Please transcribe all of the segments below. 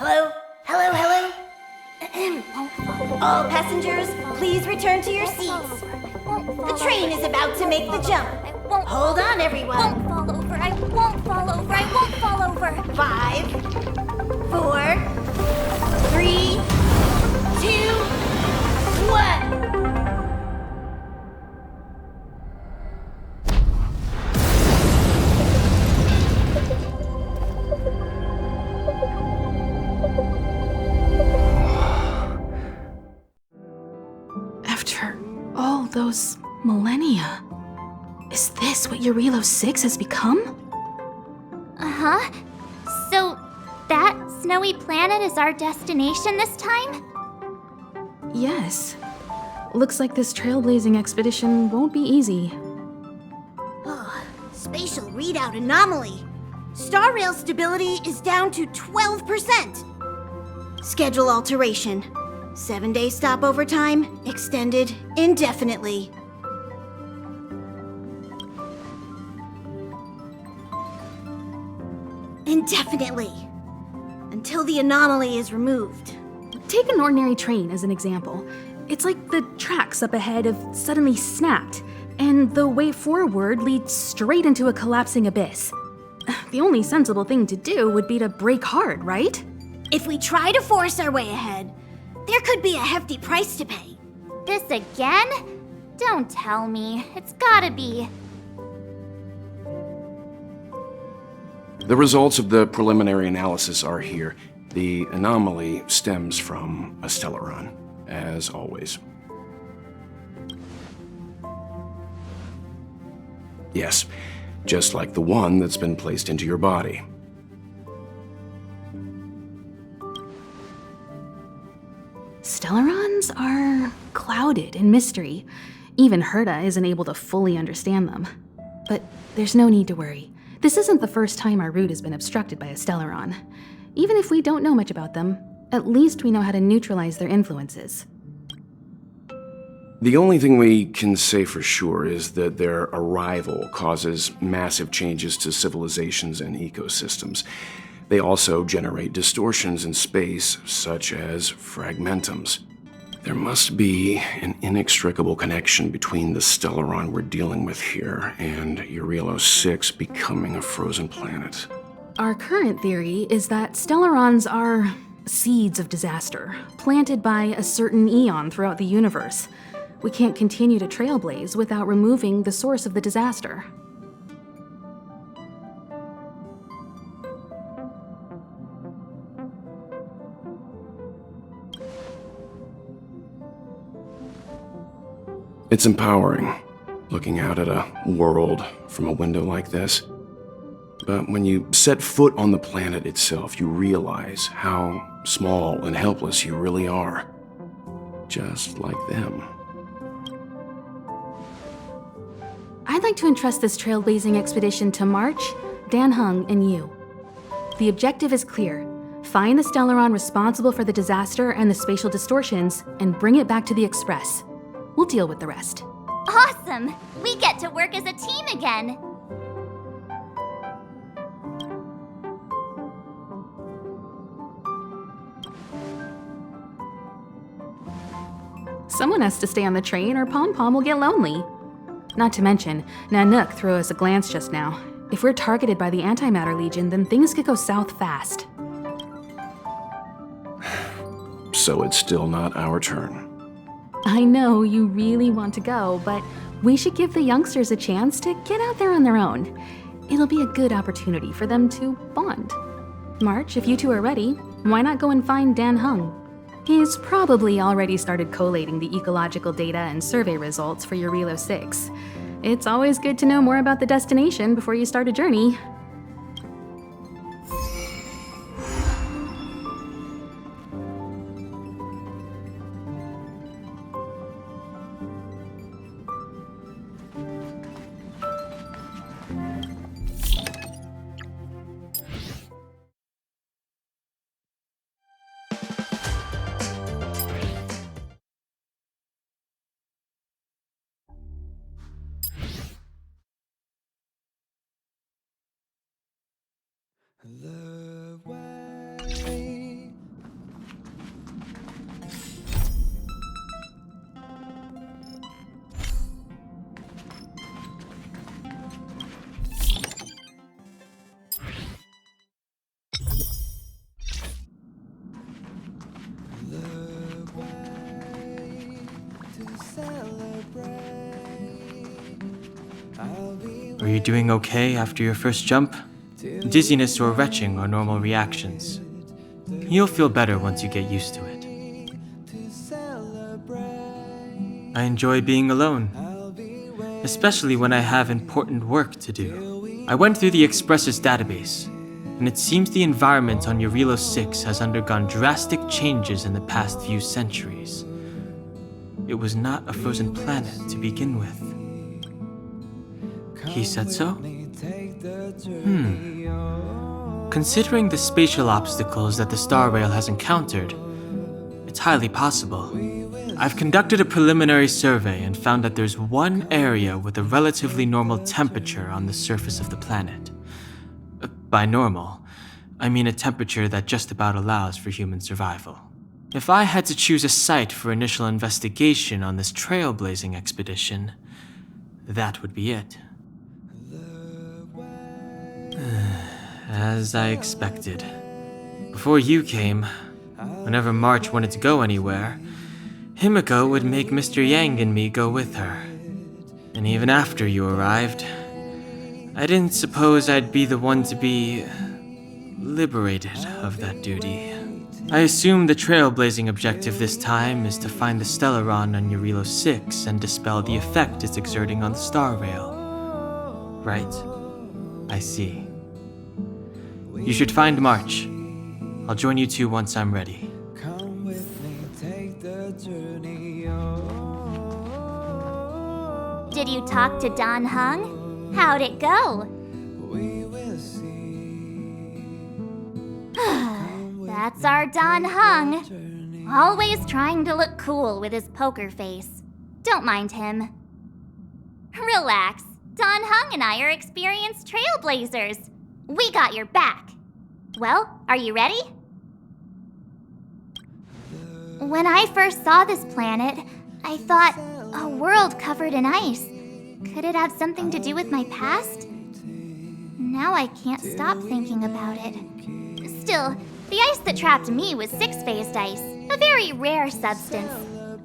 Hello? Hello, hello? All passengers, please return to your seats. The train is about to make the jump. Hold on, everyone. I won't fall over. I won't fall over. I won't fall over. 5, 4, 3, 2, 1. After all those millennia, is this what Jarilo-VI has become? Uh-huh. So, that snowy planet is our destination this time? Yes. Looks like this trailblazing expedition won't be easy. Oh, spatial readout anomaly. Star rail stability is down to 12%. Schedule alteration. 7-day stopover time extended indefinitely. Indefinitely. Until the anomaly is removed. Take an ordinary train as an example. It's like the tracks up ahead have suddenly snapped, and the way forward leads straight into a collapsing abyss. The only sensible thing to do would be to brake hard, right? If we try to force our way ahead, there could be a hefty price to pay. This again? Don't tell me. It's gotta be. The results of the preliminary analysis are here. The anomaly stems from a stellaron, as always. Yes, just like the one that's been placed into your body. Stellarons are clouded in mystery. Even Herta isn't able to fully understand them. But there's no need to worry. This isn't the first time our route has been obstructed by a stellaron. Even if we don't know much about them, at least we know how to neutralize their influences. The only thing we can say for sure is that their arrival causes massive changes to civilizations and ecosystems. They also generate distortions in space, such as fragmentums. There must be an inextricable connection between the stellaron we're dealing with here and Jarilo-VI becoming a frozen planet. Our current theory is that stellarons are seeds of disaster, planted by a certain eon throughout the universe. We can't continue to trailblaze without removing the source of the disaster. It's empowering, looking out at a world from a window like this. But when you set foot on the planet itself, you realize how small and helpless you really are. Just like them. I'd like to entrust this trailblazing expedition to March, Dan Heng, and you. The objective is clear. Find the stellaron responsible for the disaster and the spatial distortions, and bring it back to the Express. We'll deal with the rest. Awesome! We get to work as a team again! Someone has to stay on the train or Pom Pom will get lonely. Not to mention, Nanook threw us a glance just now. If we're targeted by the Antimatter Legion, then things could go south fast. So it's still not our turn. I know you really want to go, but we should give the youngsters a chance to get out there on their own. It'll be a good opportunity for them to bond. March, if you two are ready, why not go and find Dan Heng? He's probably already started collating the ecological data and survey results for Jarilo-VI. It's always good to know more about the destination before you start a journey. The way Are you doing okay after your first jump? Dizziness or retching are normal reactions. You'll feel better once you get used to it. I enjoy being alone, especially when I have important work to do. I went through the Express's database, and it seems the environment on Jarilo-VI has undergone drastic changes in the past few centuries. It was not a frozen planet to begin with. He said so? Considering the spatial obstacles that the Star Rail has encountered, it's highly possible. I've conducted a preliminary survey and found that there's one area with a relatively normal temperature on the surface of the planet. By normal, I mean a temperature that just about allows for human survival. If I had to choose a site for initial investigation on this trailblazing expedition, that would be it. As I expected. Before you came, whenever March wanted to go anywhere, Himiko would make Mr. Yang and me go with her. And even after you arrived, I didn't suppose I'd be the one to be liberated of that duty. I assume the trailblazing objective this time is to find the Stellaron on Jarilo-VI and dispel the effect it's exerting on the Star Rail. Right. I see. You should find March. I'll join you two once I'm ready. Did you talk to Don Hung? How'd it go? That's our Don Hung. Always trying to look cool with his poker face. Don't mind him. Relax. Don Hung and I are experienced trailblazers. We got your back. Well, are you ready? When I first saw this planet, I thought, a world covered in ice. Could it have something to do with my past? Now I can't stop thinking about it. Still, the ice that trapped me was six-phased ice, a very rare substance.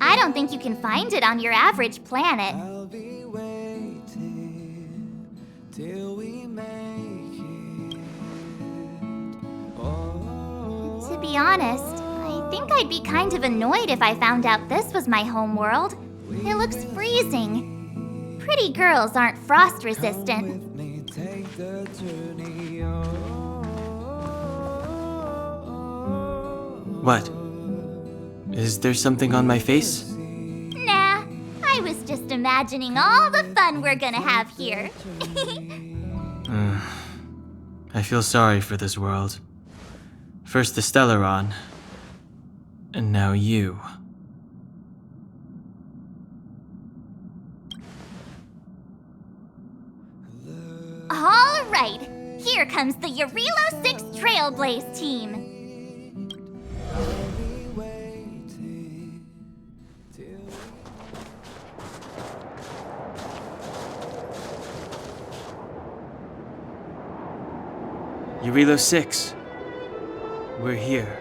I don't think you can find it on your average planet. To be honest, I think I'd be kind of annoyed if I found out this was my home world. It looks freezing. Pretty girls aren't frost resistant. What? Is there something on my face? Nah, I was just imagining all the fun we're gonna have here. I feel sorry for this world. First the Stellaron, and now you. All right, here comes the Jarilo-VI Trailblaze team. Jarilo-VI. We're here.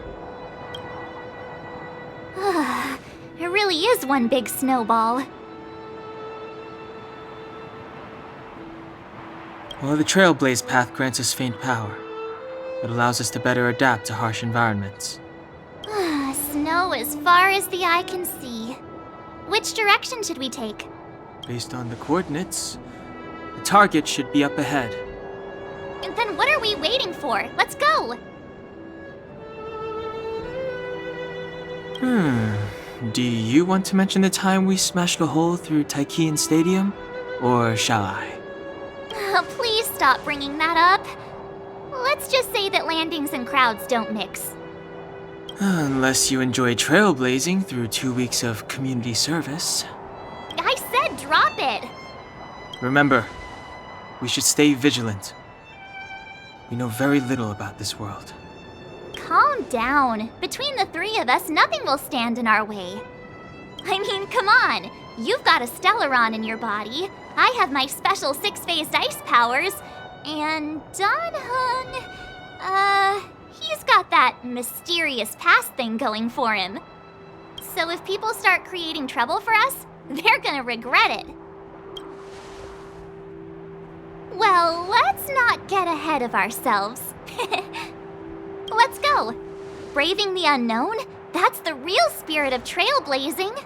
It really is one big snowball. Well, the Trailblaze path grants us faint power. It allows us to better adapt to harsh environments. Snow as far as the eye can see. Which direction should we take? Based on the coordinates, the target should be up ahead. Then what are we waiting for? Let's go! Do you want to mention the time we smashed a hole through Taikian Stadium? Or shall I? Please stop bringing that up. Let's just say that landings and crowds don't mix. Unless you enjoy trailblazing through 2 weeks of community service. I said drop it! Remember, we should stay vigilant. We know very little about this world. Calm down. Between the three of us, nothing will stand in our way. I mean, come on. You've got a Stellaron in your body. I have my special six-phased ice powers. And Don Hung, he's got that mysterious past thing going for him. So if people start creating trouble for us, They're gonna regret it. Well, let's not get ahead of ourselves. Let's go. Braving the unknown? That's the real spirit of trailblazing.